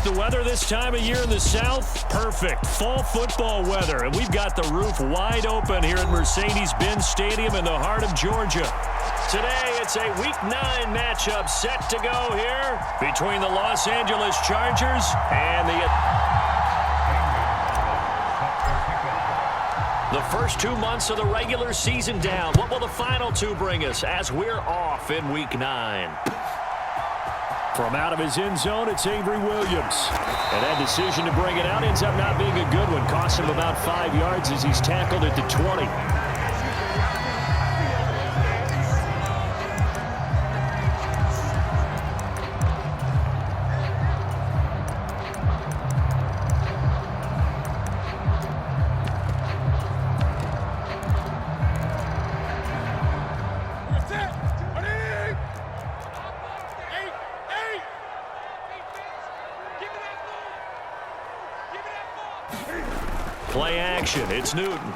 The weather this time of year in the South, perfect. Fall football weather, and we've got the roof wide open here at Mercedes-Benz Stadium in the heart of Georgia. Today, it's a Week 9 matchup set to go here between the Los Angeles Chargers and the first 2 months of the regular season down. What will the final two bring us as we're off in Week 9? From out of his end zone, it's Avery Williams. And that decision to bring it out ends up not being a good one. Cost him about 5 yards as he's tackled at the 20. Play action. It's Newton.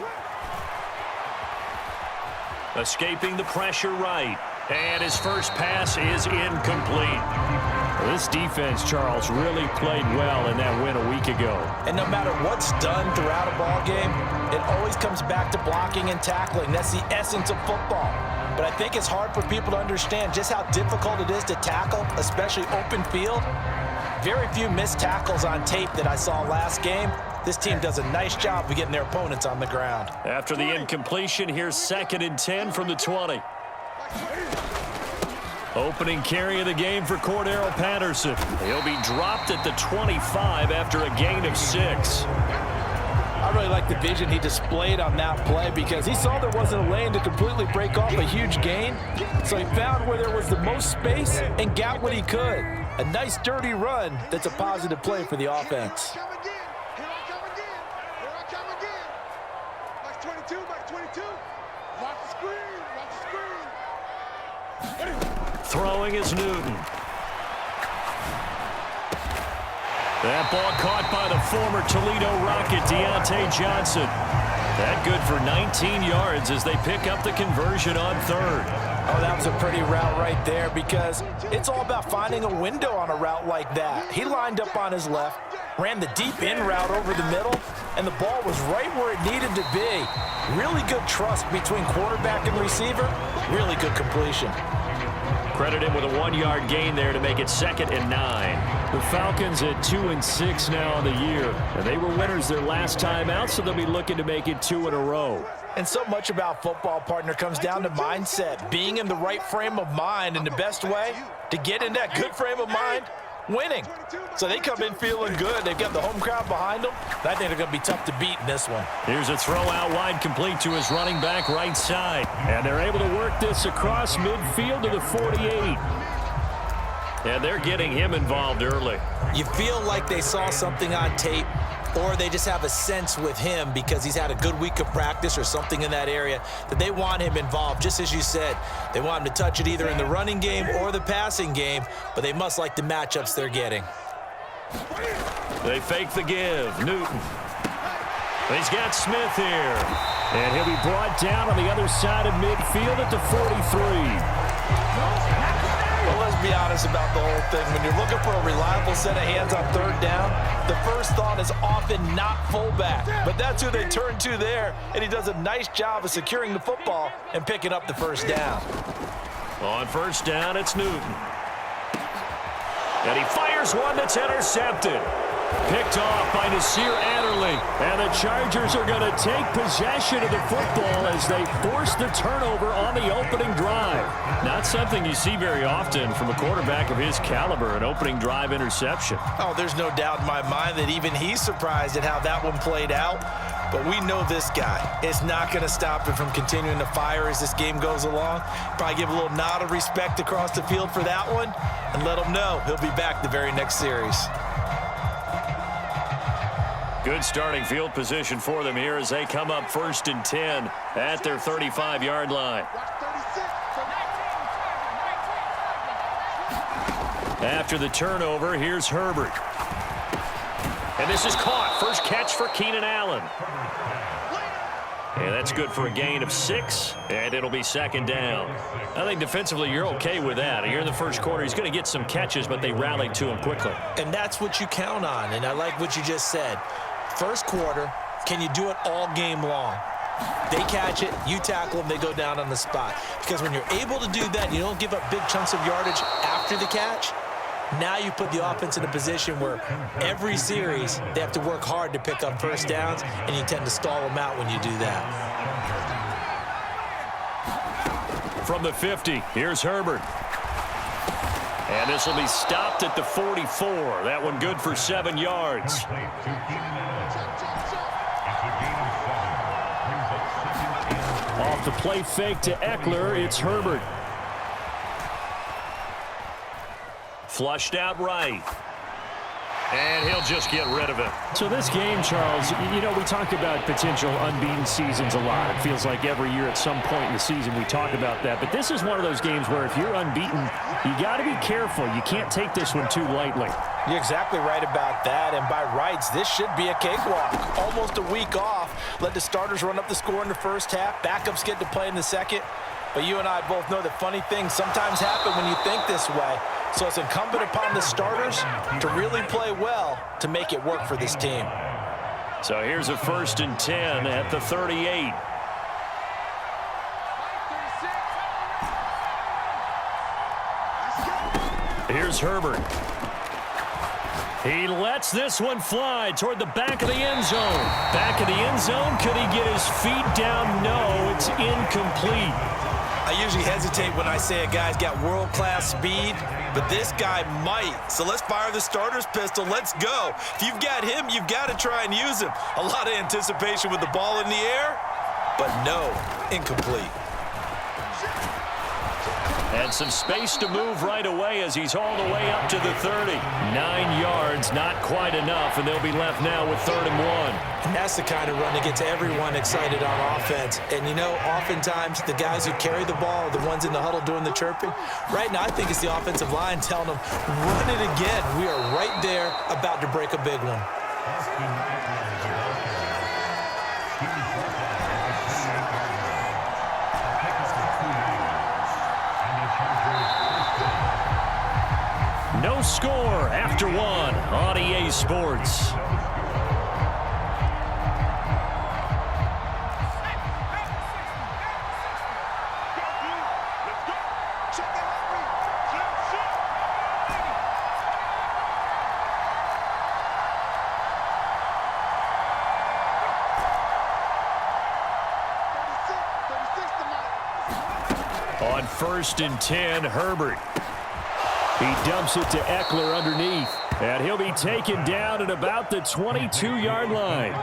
Escaping the pressure right. And his first pass is incomplete. Well, this defense, Charles, really played well in that win a week ago. And no matter what's done throughout a ball game, it always comes back to blocking and tackling. That's the essence of football. But I think it's hard for people to understand just how difficult it is to tackle, especially open field. Very few missed tackles on tape that I saw last game. This team does a nice job of getting their opponents on the ground. After the incompletion, here's 2nd and 10 from the 20. Opening carry of the game for Cordero Patterson. He'll be dropped at the 25 after a gain of 6. I really like the vision he displayed on that play because he saw there wasn't a lane to completely break off a huge gain. So he found where there was the most space and got what he could. A nice dirty run that's a positive play for the offense. Throwing is Newton. That ball caught by the former Toledo Rocket, Deontay Johnson. That good for 19 yards as they pick up the conversion on 3rd. Oh, that was a pretty route right there because it's all about finding a window on a route like that. He lined up on his left, ran the deep in route over the middle, and the ball was right where it needed to be. Really good trust between quarterback and receiver. Really good completion. Credit him with a 1-yard gain there to make it 2nd and 9. The Falcons at 2-6 now on the year. And they were winners their last time out, so they'll be looking to make it 2 in a row. And so much about football, partner, comes down to mindset. Being in the right frame of mind, and the best way to get in that good frame of mind, winning. So they come in feeling good. They've got the home crowd behind them. I think they're going to be tough to beat in this one. Here's a throw out wide, complete to his running back right side. And they're able to work this across midfield to the 48. And they're getting him involved early. You feel like they saw something on tape, or they just have a sense with him because he's had a good week of practice or something in that area that they want him involved. Just as you said, they want him to touch it either in the running game or the passing game, but they must like the matchups they're getting. They fake the give. Newton. He's got Smith here. And he'll be brought down on the other side of midfield at the 43. Well, let's be honest about the whole thing. When you're looking for a reliable set of hands on 3rd down, the first thought is often not fullback. But that's who they turn to there, and he does a nice job of securing the football and picking up the first down. On 1st down, it's Newton. And he fires one that's intercepted. Picked off by Nasir Adderley. And the Chargers are going to take possession of the football as they force the turnover on the opening drive. Not something you see very often from a quarterback of his caliber, an opening drive interception. Oh, there's no doubt in my mind that even he's surprised at how that one played out. But we know this guy is not going to stop him from continuing to fire as this game goes along. Probably give a little nod of respect across the field for that one and let him know he'll be back the very next series. Good starting field position for them here as they come up 1st and 10 at their 35-yard line. After the turnover, here's Herbert. And this is caught. First catch for Keenan Allen. And that's good for a gain of 6, and it'll be second down. I think defensively you're okay with that. Here in the first quarter, he's going to get some catches, but they rallied to him quickly. And that's what you count on, and I like what you just said. First quarter, can you do it all game long? They catch it, you tackle them, they go down on the spot. Because when you're able to do that, you don't give up big chunks of yardage after the catch. Now you put the offense in a position where every series they have to work hard to pick up first downs, and you tend to stall them out when you do that. From the 50, here's Herbert. And this will be stopped at the 44. That one good for 7 yards. Off the play fake to Eckler, it's Herbert. Flushed out right. And he'll just get rid of it. So this game, Charles, you know, we talk about potential unbeaten seasons a lot. It feels like every year at some point in the season we talk about that. But this is one of those games where if you're unbeaten, you got to be careful. You can't take this one too lightly. You're exactly right about that, and by rights, this should be a cakewalk. Almost a week off. Let the starters run up the score in the first half. Backups get to play in the second. But you and I both know that funny things sometimes happen when you think this way. So it's incumbent upon the starters to really play well to make it work for this team. So here's a 1st and 10 at the 38. Here's Herbert. He lets this one fly toward the back of the end zone. Back of the end zone. Could he get his feet down? No, it's incomplete. I usually hesitate when I say a guy's got world-class speed, but this guy might. So let's fire the starter's pistol. Let's go. If you've got him, you've got to try and use him. A lot of anticipation with the ball in the air, but no, incomplete. And some space to move right away as he's all the way up to the 30. 9 yards, not quite enough, and they'll be left now with 3rd and 1. And that's the kind of run that gets everyone excited on offense. And, you know, oftentimes the guys who carry the ball are the ones in the huddle doing the chirping. Right now, I think it's the offensive line telling them, run it again. We are right there about to break a big one. No score after 1 on EA Sports. On 1st and 10, Herbert. He dumps it to Eckler underneath, and he'll be taken down at about the 22-yard line.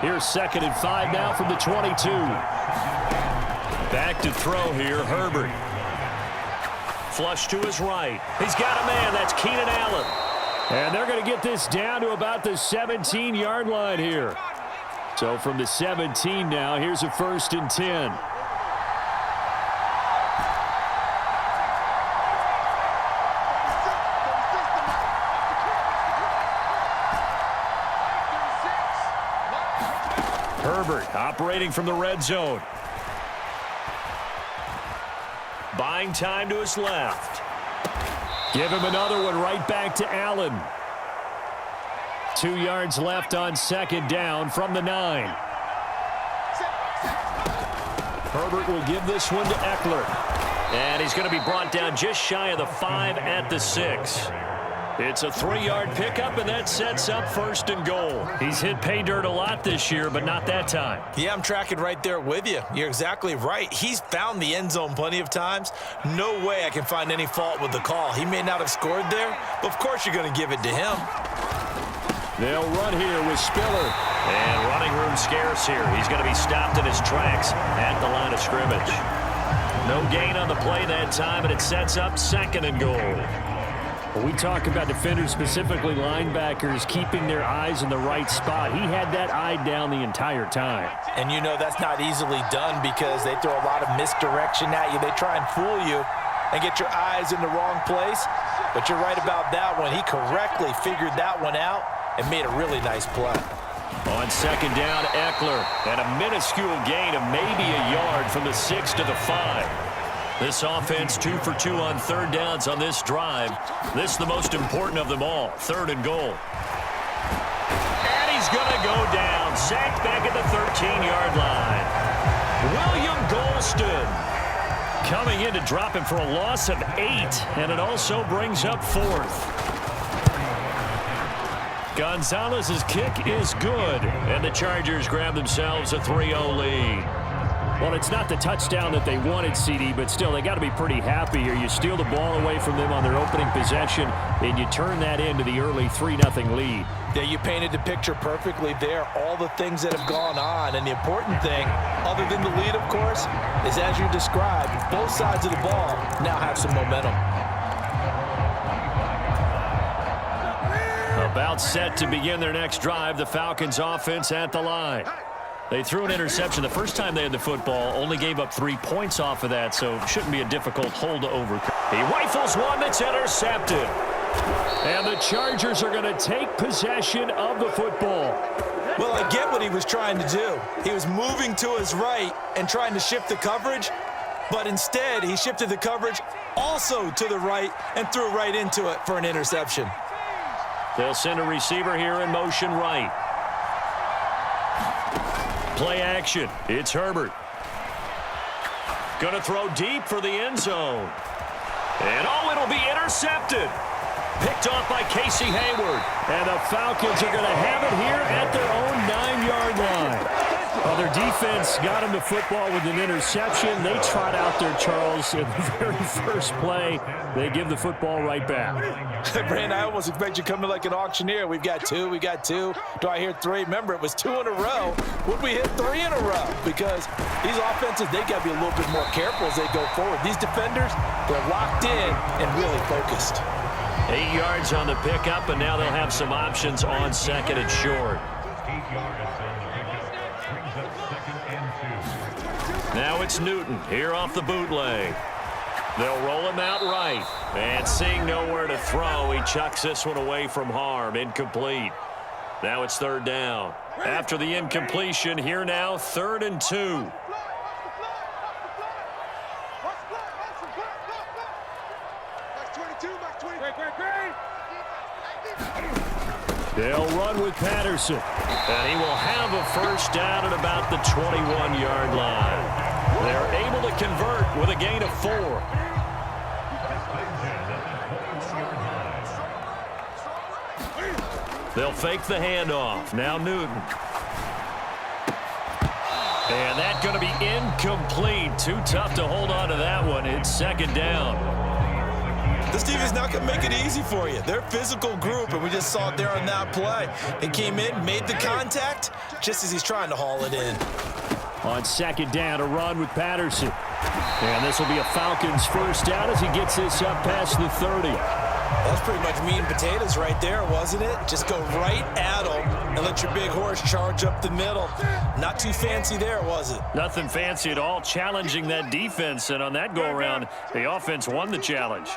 Here's 2nd and 5 now from the 22. Back to throw here, Herbert. Flush to his right. He's got a man. That's Keenan Allen. And they're going to get this down to about the 17-yard line here. So from the 17 now, here's a 1st and 10. Herbert operating from the red zone. Buying time to his left. Give him another one right back to Allen. 2 yards left on 2nd down from the 9. Herbert will give this one to Eckler. And he's going to be brought down just shy of the 5 at the 6. It's a 3-yard pickup, and that sets up 1st and goal. He's hit pay dirt a lot this year, but not that time. Yeah, I'm tracking right there with you. You're exactly right. He's found the end zone plenty of times. No way I can find any fault with the call. He may not have scored there, but of course you're going to give it to him. They'll run here with Spiller. And running room scarce here. He's going to be stopped in his tracks at the line of scrimmage. No gain on the play that time, and it sets up 2nd and goal. When we talk about defenders, specifically linebackers, keeping their eyes in the right spot, he had that eye down the entire time. And you know that's not easily done because they throw a lot of misdirection at you. They try and fool you and get your eyes in the wrong place. But you're right about that one. He correctly figured that one out and made a really nice play. On second down, Eckler, and a minuscule gain of maybe a yard from the 6 to the 5. This offense 2 for 2 on third downs on this drive. This is the most important of them all, 3rd and goal. And he's going to go down, sacked back at the 13-yard line. William Golston coming in to drop him for a loss of 8, and it also brings up 4th. Gonzalez's kick is good, and the Chargers grab themselves a 3-0 lead. Well, it's not the touchdown that they wanted, CD, but still, they got to be pretty happy here. You steal the ball away from them on their opening possession, and you turn that into the early 3-0 lead. Yeah, you painted the picture perfectly there, all the things that have gone on. And the important thing, other than the lead, of course, is as you described, both sides of the ball now have some momentum. About set to begin their next drive, the Falcons offense at the line. They threw an interception the first time they had the football, only gave up 3 points off of that, so it shouldn't be a difficult hold to overcome. He rifles one that's intercepted. And the Chargers are going to take possession of the football. Well, I get what he was trying to do. He was moving to his right and trying to shift the coverage, but instead he shifted the coverage also to the right and threw right into it for an interception. They'll send a receiver here in motion right. Play action. It's Herbert. Going to throw deep for the end zone. And oh, it'll be intercepted. Picked off by Casey Hayward. And the Falcons are going to have it here at their own 9-yard line. Well, their defense got them the football with an interception. They trot out there, Charles, in the very first play. They give the football right back. Brandon, I almost expect you coming like an auctioneer. We've got 2, we got 2. Do I hear 3? Remember, it was 2 in a row. Would we hit 3 in a row? Because these offenses, they got to be a little bit more careful as they go forward. These defenders, they're locked in and really focused. 8 yards on the pickup, and now they'll have some options on second and short. Now it's Newton here off the bootleg. They'll roll him out right. And seeing nowhere to throw, he chucks this one away from harm. Incomplete. Now it's 3rd down. After the incompletion, here now, 3rd and 2. They'll run with Patterson. And he will have a first down at about the 21-yard line. They're able to convert with a gain of 4. They'll fake the handoff. Now Newton. And that's going to be incomplete. Too tough to hold on to that one. It's 2nd down. This team is not going to make it easy for you. They're a physical group, and we just saw it there on that play. They came in, made the contact, just as he's trying to haul it in. On 2nd down, a run with Patterson. And this will be a Falcons first down as he gets this up past the 30. That's pretty much meat and potatoes right there, wasn't it? Just go right at them and let your big horse charge up the middle. Not too fancy there, was it? Nothing fancy at all, challenging that defense. And on that go-around, the offense won the challenge.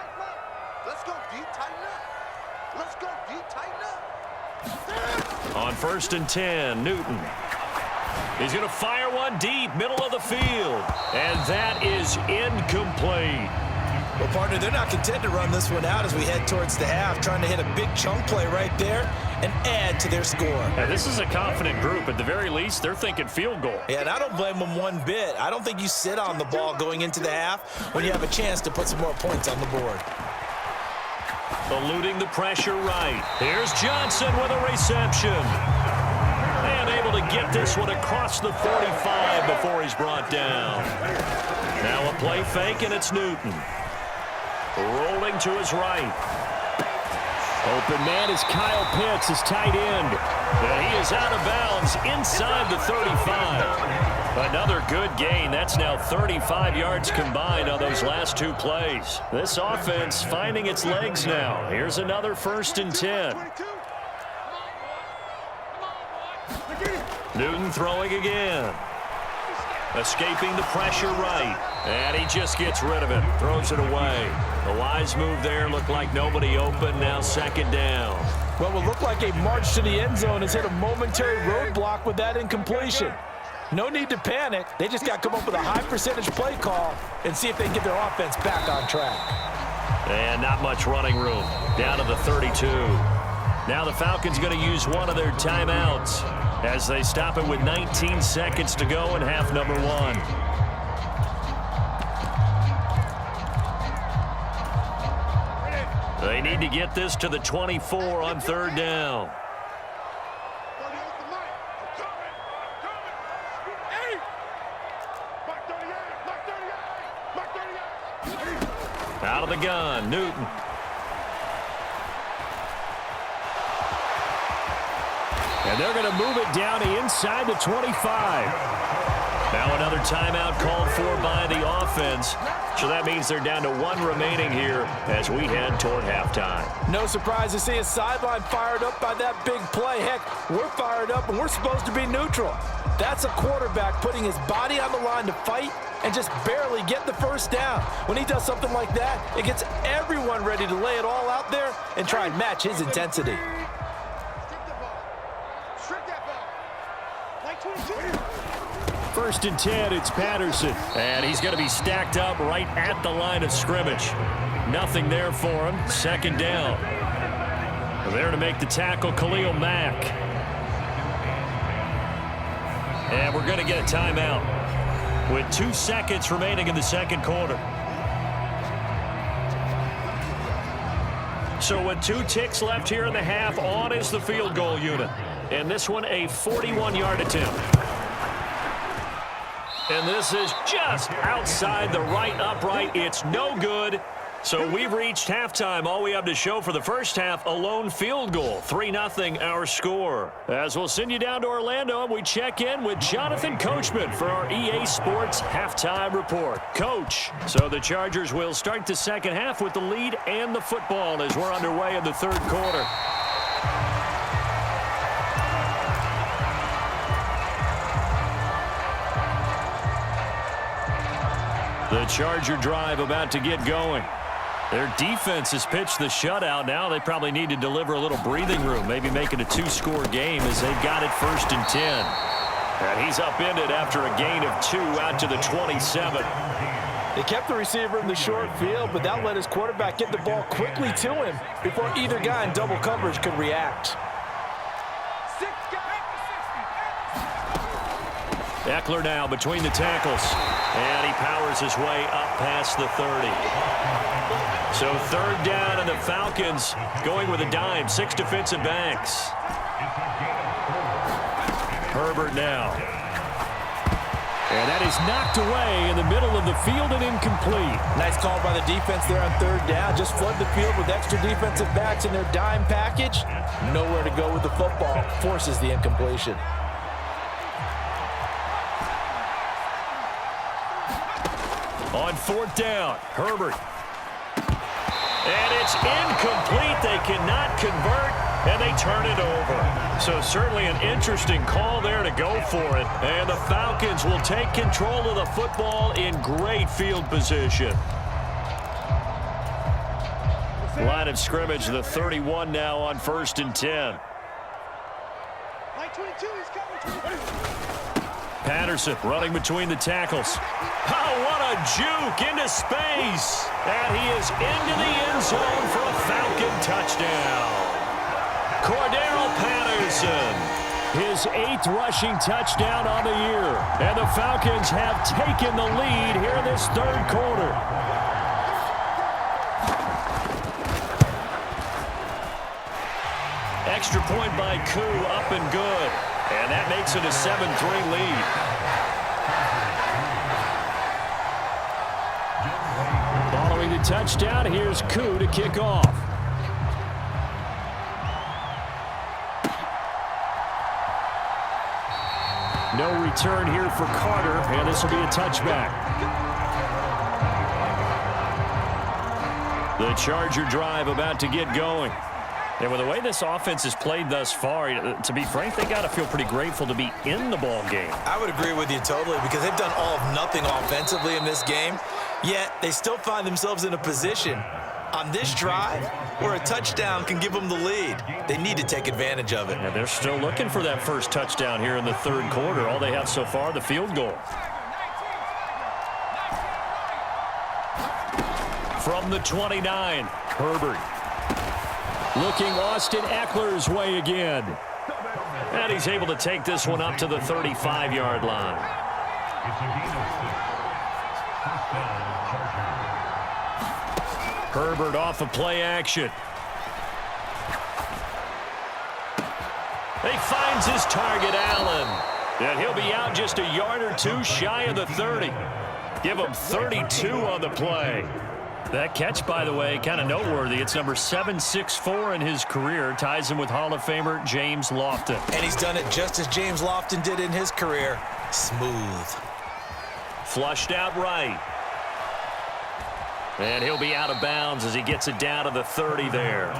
Let's go deep, tighten up. Let's go deep, tighten up. On 1st and 10, Newton. He's going to fire one deep, middle of the field. And that is incomplete. Well, partner, they're not content to run this one out as we head towards the half, trying to hit a big chunk play right there and add to their score. Now, this is a confident group. At the very least, they're thinking field goal. Yeah, and I don't blame them one bit. I don't think you sit on the ball going into the half when you have a chance to put some more points on the board. Eluding the pressure right. Here's Johnson with a reception. And able to get this one across the 45 before he's brought down. Now a play fake, and it's Newton. Rolling to his right. Open man is Kyle Pitts, his tight end. And he is out of bounds inside the 35. Another good gain. That's now 35 yards combined on those last 2 plays. This offense finding its legs now. Here's another 1st and 10. Newton throwing again. Escaping the pressure right. And he just gets rid of it. Throws it away. The wise move there. Looked like nobody open. Now second down. Well, it will look like a march to the end zone has hit a momentary roadblock with that incompletion. No need to panic. They just got to come up with a high percentage play call and see if they can get their offense back on track. And not much running room. Down to the 32. Now the Falcons going to use one of their timeouts as they stop it with 19 seconds to go in half number one. They need to get this to the 24 on third down. Out of the gun, Newton. And they're going to move it down to inside the 25. Now another timeout called for by the offense. So that means they're down to one remaining here as we head toward halftime. No surprise to see a sideline fired up by that big play. Heck, we're fired up and we're supposed to be neutral. That's a quarterback putting his body on the line to fight and just barely get the first down. When he does something like that, it gets everyone ready to lay it all out there and try and match his intensity. First and 10, it's Patterson. And he's going to be stacked up right at the line of scrimmage. Nothing there for him. Second down. There to make the tackle, Khalil Mack. And we're going to get a timeout with 2 seconds remaining in the second quarter. So with 2 ticks left here in the half, on is the field goal unit. And this one a 41-yard attempt. And this is just outside the right upright. It's no good. So we've reached halftime. All we have to show for the first half, a lone field goal. 3-0 our score. As we'll send you down to Orlando, we check in with Jonathan Coachman for our EA Sports Halftime Report. Coach, so the Chargers will start the second half with the lead and the football as we're underway in the third quarter. The Charger drive about to get going. Their defense has pitched the shutout. Now they probably need to deliver a little breathing room, maybe make it a 2-score game as they've got it first and 10. And he's upended after a gain of 2 out to the 27. They kept the receiver in the short field, but that let his quarterback get the ball quickly to him before either guy in double coverage could react. Eckler now between the tackles. And he powers his way up past the 30. So third down, and the Falcons going with a dime. 6 defensive backs. Herbert now. And that is knocked away in the middle of the field and incomplete. Nice call by the defense there on third down. Just flood the field with extra defensive backs in their dime package. Nowhere to go with the football. Forces the incompletion. On fourth down, Herbert. And it's incomplete. They cannot convert, and they turn it over. So certainly an interesting call there to go for it. And the Falcons will take control of the football in great field position. Line of scrimmage, the 31 now on first and 10. Patterson running between the tackles. Oh, what a juke into space. And he is into the end zone for a Falcon touchdown. Cordero Patterson. His 8th rushing touchdown on the year. And the Falcons have taken the lead here in this third quarter. Extra point by Koo, up and good. And that makes it a 7-3 lead. Following the touchdown, here's Koo to kick off. No return here for Carter, and this will be a touchback. The Charger drive about to get going. And with the way this offense has played thus far, to be frank, they got to feel pretty grateful to be in the ball game. I would agree with you totally because they've done all of nothing offensively in this game, yet they still find themselves in a position on this drive where a touchdown can give them the lead. They need to take advantage of it. And they're still looking for that first touchdown here in the third quarter. All they have so far, the field goal. From the 29, Herbert. Looking Austin Eckler's way again. And he's able to take this one up to the 35-yard line. Herbert off of play action. He finds his target, Allen. And he'll be out just a yard or two shy of the 30. Give him 32 on the play. That catch, by the way, kind of noteworthy. It's number 764 in his career. Ties him with Hall of Famer James Lofton. And he's done it just as James Lofton did in his career. Smooth. Flushed out right. And he'll be out of bounds as he gets it down to the 30 there.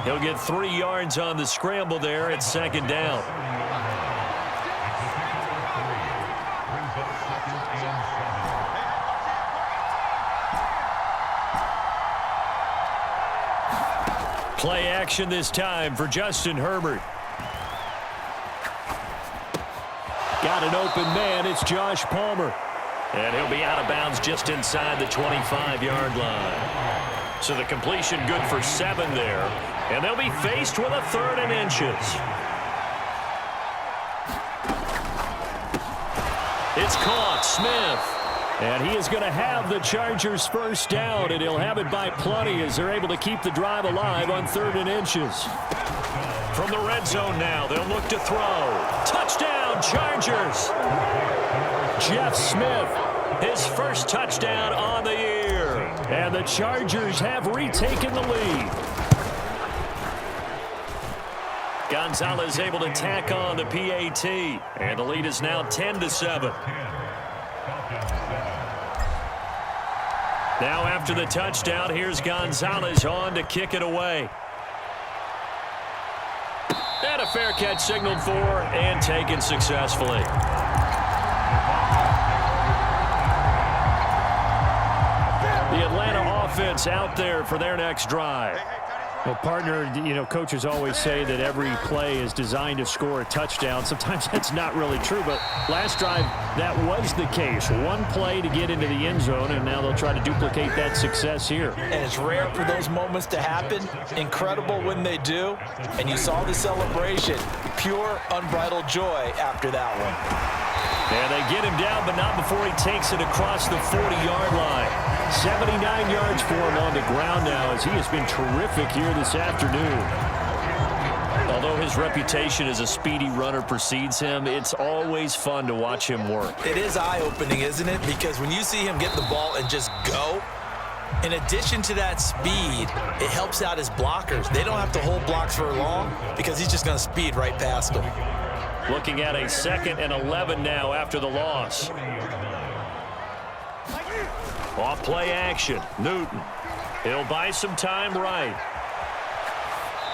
He'll get 3 yards on the scramble there. It's second down. Play action this time for Justin Herbert. Got an open man. It's Josh Palmer. And he'll be out of bounds just inside the 25-yard line. So the completion good for 7 there. And they'll be faced with a 3rd and inches. It's caught. Smith. And he is going to have the Chargers first down, and he'll have it by plenty as they're able to keep the drive alive on 3rd and inches. From the red zone now, they'll look to throw. Touchdown, Chargers. Jeff Smith, his first touchdown on the year. And the Chargers have retaken the lead. Gonzalez able to tack on the PAT, and the lead is now 10-7. Now after the touchdown, here's Gonzalez on to kick it away. And a fair catch signaled for and taken successfully. The Atlanta offense out there for their next drive. Well, partner, you know, coaches always say that every play is designed to score a touchdown. Sometimes that's not really true, but last drive, that was the case. One play to get into the end zone, and now they'll try to duplicate that success here. And it's rare for those moments to happen. Incredible when they do. And you saw the celebration. Pure, unbridled joy after that one. And they get him down, but not before he takes it across the 40-yard line. 79 yards for him on the ground now as he has been terrific here this afternoon. Although his reputation as a speedy runner precedes him, it's always fun to watch him work. It is eye-opening, isn't it? Because when you see him get the ball and just go, in addition to that speed, it helps out his blockers. They don't have to hold blocks for long because he's just going to speed right past them. Looking at a 2nd and 11 now after the loss. Off play action. Newton. He'll buy some time right.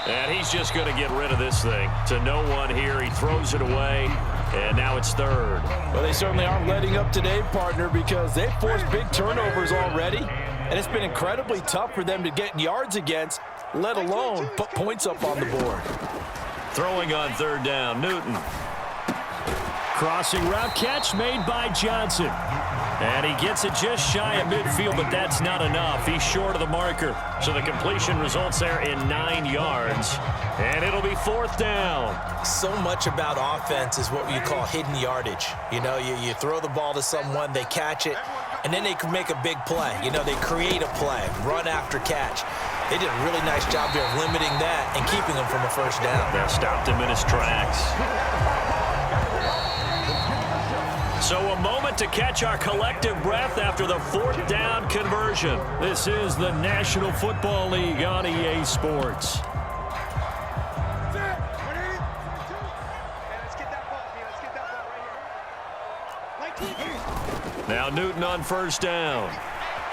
And he's just going to get rid of this thing. To no one here. He throws it away. And now it's 3rd. Well, they certainly aren't letting up today, partner, because they've forced big turnovers already. And it's been incredibly tough for them to get yards against, let alone put points up on the board. Throwing on 3rd down. Newton. Crossing route catch made by Johnson. And he gets it just shy of midfield, but that's not enough. He's short of the marker. So the completion results there in 9 yards. And it'll be 4th down. So much about offense is what you call hidden yardage. You know, you throw the ball to someone, they catch it, and then they can make a big play. You know, they create a play, run after catch. They did a really nice job there of limiting that and keeping him from a first down. That stopped him in his tracks. So a moment to catch our collective breath after the 4th down conversion. This is the National Football League on EA Sports. Now Newton on 1st down.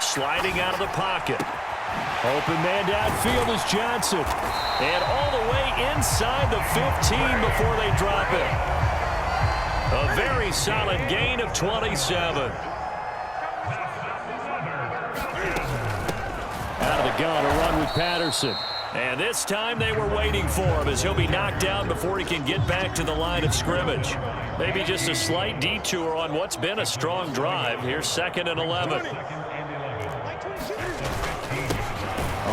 Sliding out of the pocket. Open man downfield is Johnson. And all the way inside the 15 before they drop it. A very solid gain of 27. Out of the gun, a run with Patterson. And this time they were waiting for him as he'll be knocked down before he can get back to the line of scrimmage. Maybe just a slight detour on what's been a strong drive. Here's 2nd and 11.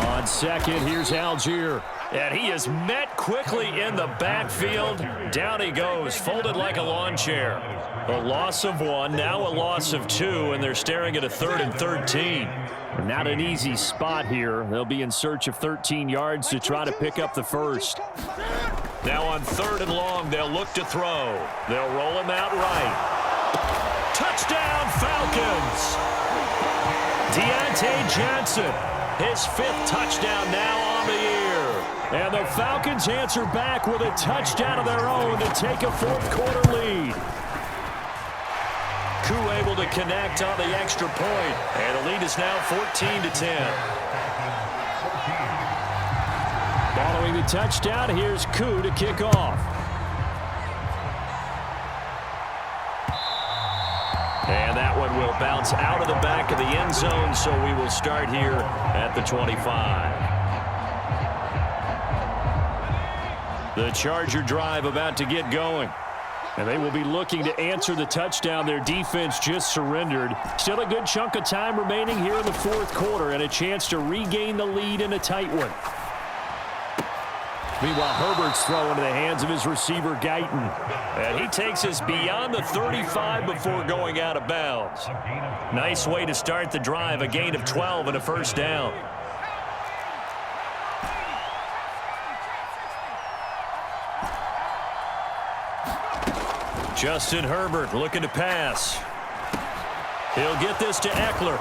On second, here's Algier. And he is met quickly in the backfield. Down he goes, folded like a lawn chair. A loss of 1, now a loss of 2, and they're staring at a 3rd and 13. Not an easy spot here. They'll be in search of 13 yards to try to pick up the first. Now on 3rd and long, they'll look to throw. They'll roll him out right. Touchdown, Falcons! Deontay Johnson, his 5th touchdown now on the year. And the Falcons answer back with a touchdown of their own to take a 4th quarter lead. Koo able to connect on the extra point, and the lead is now 14-10. Following the touchdown, here's Koo to kick off. And that one will bounce out of the back of the end zone, so we will start here at the 25. The Charger drive about to get going. And they will be looking to answer the touchdown their defense just surrendered. Still a good chunk of time remaining here in the 4th quarter and a chance to regain the lead in a tight one. Meanwhile, Herbert's throw into the hands of his receiver, Guyton. And he takes us beyond the 35 before going out of bounds. Nice way to start the drive, a gain of 12 and a first down. Justin Herbert looking to pass. He'll get this to Eckler.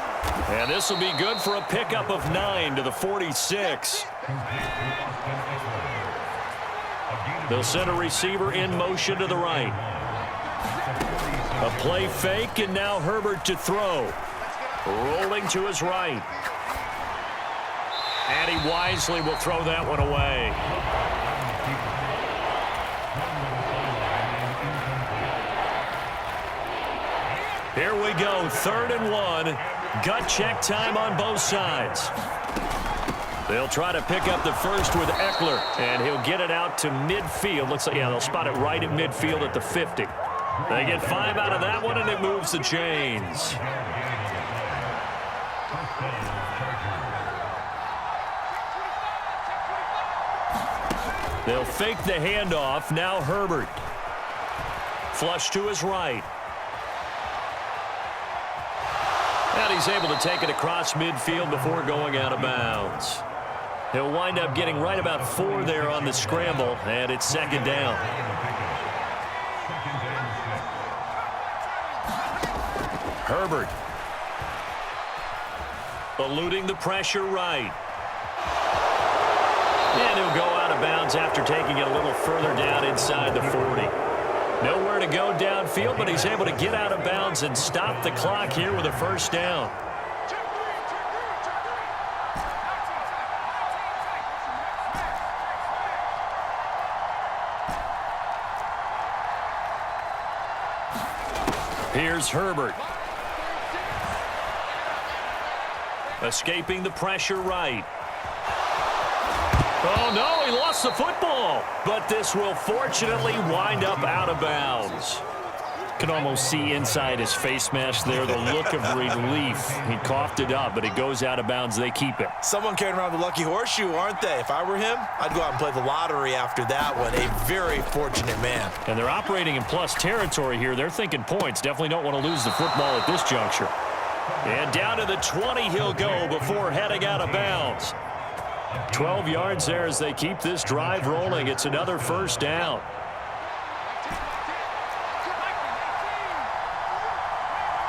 And this will be good for a pickup of 9 to the 46. They'll send a receiver in motion to the right. A play fake, and now Herbert to throw. Rolling to his right. And he wisely will throw that one away. Here we go, 3rd and 1. Gut check time on both sides. They'll try to pick up the first with Eckler, and he'll get it out to midfield. Looks like, yeah, they'll spot it right at midfield at the 50. They get 5 out of that one, and it moves the chains. They'll fake the handoff. Now Herbert. Flush to his right. And he's able to take it across midfield before going out of bounds. He'll wind up getting right about 4 there on the scramble, and it's 2nd down. Herbert. Eluding the pressure right. And he'll go out of bounds after taking it a little further down inside the 40. Nowhere to go downfield, but he's able to get out of bounds and stop the clock here with a first down. Here's Herbert. Escaping the pressure right. Oh, no, he lost the football. But this will fortunately wind up out of bounds. Can almost see inside his face mask there the look of relief. He coughed it up, but it goes out of bounds. They keep it. Someone carrying around the lucky horseshoe, aren't they? If I were him, I'd go out and play the lottery after that one. A very fortunate man. And they're operating in plus territory here. They're thinking points. Definitely don't want to lose the football at this juncture. And down to the 20 he'll go before heading out of bounds. 12 yards there as they keep this drive rolling. It's another first down.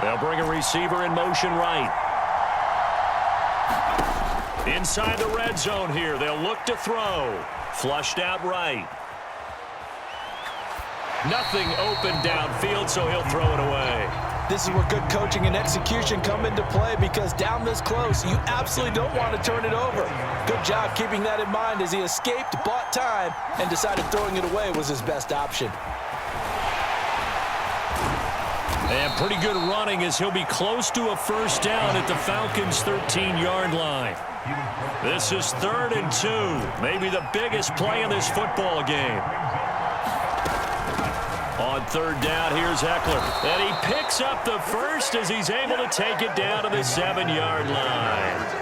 They'll bring a receiver in motion right. Inside the red zone here. They'll look to throw. Flushed out right. Nothing open downfield, so he'll throw it away. This is where good coaching and execution come into play, because down this close, you absolutely don't want to turn it over. Good job keeping that in mind as he escaped, bought time, and decided throwing it away was his best option. And pretty good running as he'll be close to a first down at the Falcons' 13-yard line. This is 3rd and 2, maybe the biggest play in this football game. On 3rd down, here's Eckler. And he picks up the first as he's able to take it down to the 7-yard line.